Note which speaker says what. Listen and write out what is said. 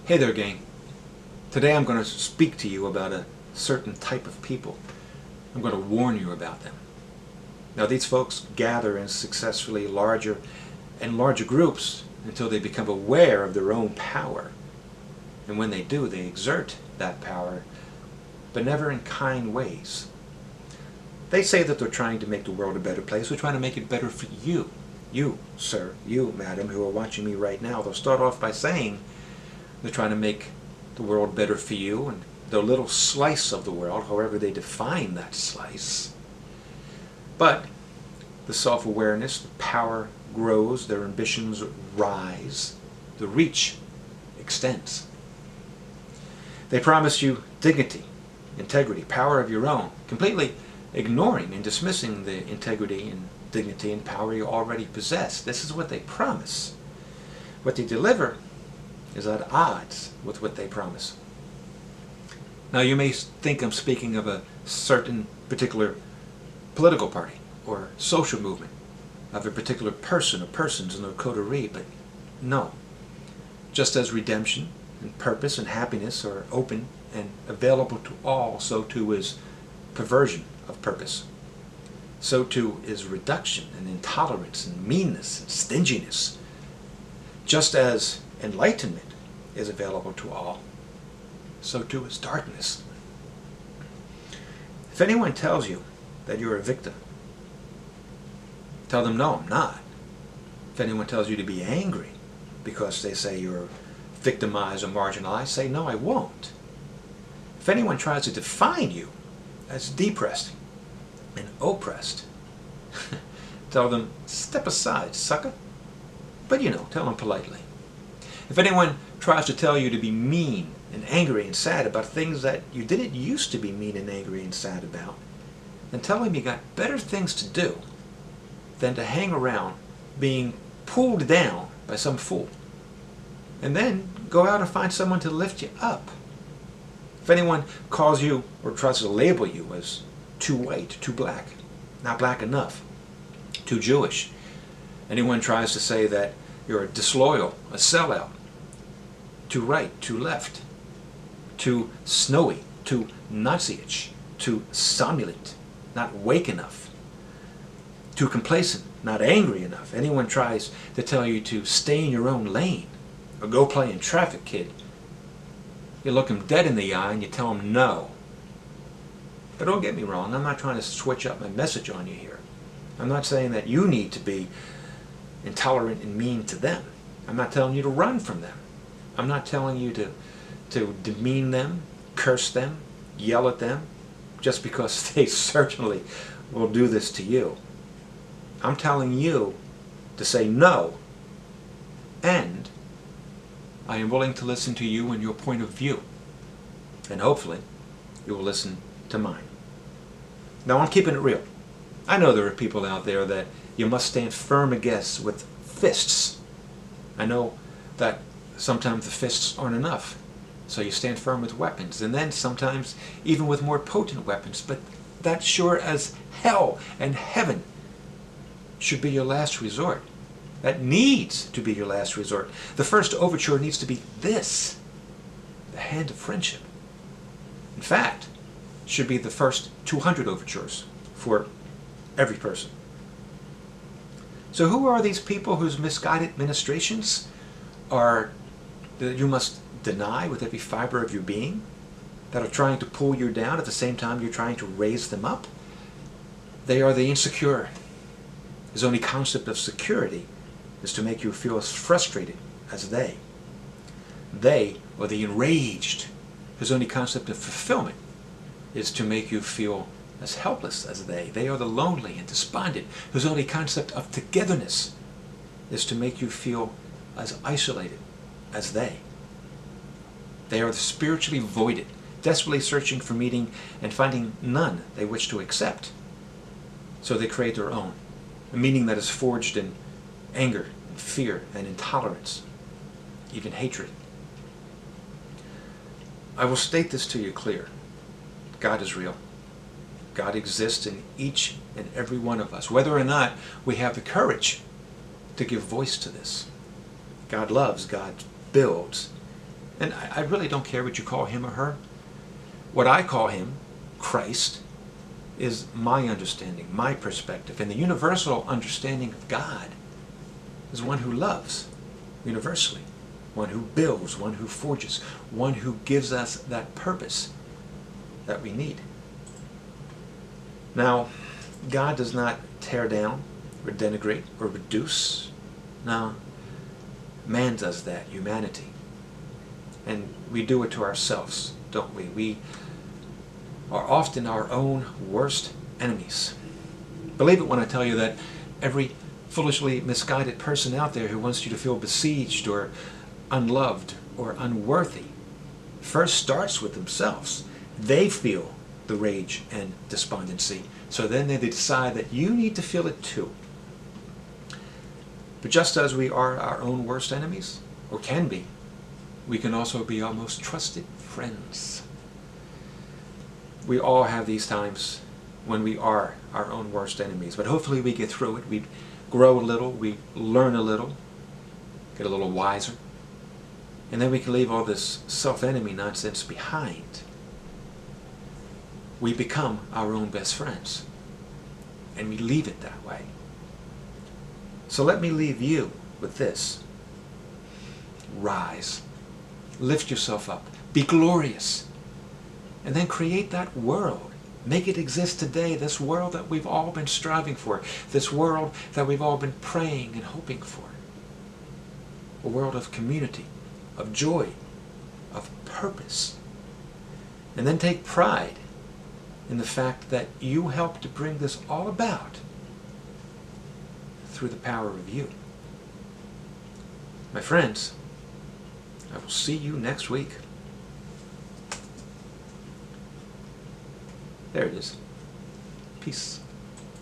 Speaker 1: Hey there, gang. Today I'm going to speak to you about a certain type of people. I'm going to warn you about them. Now, these folks gather in successfully larger and larger groups until they become aware of their own power. And when they do, they exert that power, but never in kind ways. They say that they're trying to make the world a better place. They're trying to make it better for you. You, sir, you, madam, who are watching me right now. They'll start off by saying they're trying to make the world better for you and their little slice of the world, however they define that slice. But the self-awareness, the power grows, their ambitions rise, the reach extends. They promise you dignity, integrity, power of your own, completely ignoring and dismissing the integrity and dignity and power you already possess. This is what they promise. What they deliver is at odds with what they promise. Now, you may think I'm speaking of a certain particular political party or social movement, of a particular person or persons in their coterie, but no. Just as redemption and purpose and happiness are open and available to all, so too is perversion of purpose. So too is reduction and intolerance and meanness and stinginess. Just as enlightenment is available to all, so too is darkness. If anyone tells you that you're a victim, tell them, no, I'm not. If anyone tells you to be angry because they say you're victimized or marginalized, say, no, I won't. If anyone tries to define you as depressed and oppressed, tell them, step aside, sucker. But tell them politely. If anyone tries to tell you to be mean and angry and sad about things that you didn't used to be mean and angry and sad about, then tell them you got better things to do than to hang around being pulled down by some fool. And then go out and find someone to lift you up. If anyone calls you or tries to label you as too white, too black, not black enough, too Jewish, anyone tries to say that you're disloyal, a sellout, too right, too left, too snowy, too Nazi-ish, too somnolent, not wake enough, too complacent, not angry enough. Anyone tries to tell you to stay in your own lane or go play in traffic, kid, you look them dead in the eye and you tell them no. But don't get me wrong, I'm not trying to switch up my message on you here. I'm not saying that you need to be intolerant and mean to them. I'm not telling you to run from them. I'm not telling you to demean them, curse them, yell at them, just because they certainly will do this to you. I'm telling you to say no, and I am willing to listen to you and your point of view, and hopefully you will listen to mine. Now, I'm keeping it real. I know there are people out there that you must stand firm against with fists. I know that sometimes the fists aren't enough, so you stand firm with weapons, and then sometimes even with more potent weapons, but that sure as hell and heaven should be your last resort. That needs to be your last resort. The first overture needs to be this, the hand of friendship. In fact, it should be the first 200 overtures for every person. So who are these people whose misguided ministrations are that you must deny with every fiber of your being, that are trying to pull you down at the same time you're trying to raise them up? They are the insecure. His only concept of security is to make you feel as frustrated as they. They are the enraged. His only concept of fulfillment is to make you feel as helpless as they. They are the lonely and despondent, whose only concept of togetherness is to make you feel as isolated as they. They are the spiritually voided, desperately searching for meaning and finding none they wish to accept. So they create their own, a meaning that is forged in anger, and fear, and intolerance, even hatred. I will state this to you clear. God is real. God exists in each and every one of us, whether or not we have the courage to give voice to this. God loves, God builds, And I really don't care what you call him or her. What I call him, Christ, is my understanding, my perspective. And the universal understanding of God is one who loves universally, one who builds, one who forges, one who gives us that purpose that we need. Now, God does not tear down or denigrate or reduce. No, man does that, humanity. And we do it to ourselves, don't we? We are often our own worst enemies. Believe it when I tell you that every foolishly misguided person out there who wants you to feel besieged or unloved or unworthy first starts with themselves. They feel the rage and despondency. So then they decide that you need to feel it too. But just as we are our own worst enemies, or can be, we can also be our most trusted friends. We all have these times when we are our own worst enemies, but hopefully we get through it. We grow a little, we learn a little, get a little wiser, and then we can leave all this self-enemy nonsense behind. We become our own best friends, and we leave it that way. So let me leave you with this. Rise. Lift yourself up. Be glorious. And then create that world. Make it exist today, this world that we've all been striving for, this world that we've all been praying and hoping for. A world of community, of joy, of purpose. And then take pride in the fact that you helped to bring this all about through the power of you. My friends, I will see you next week. There it is. Peace.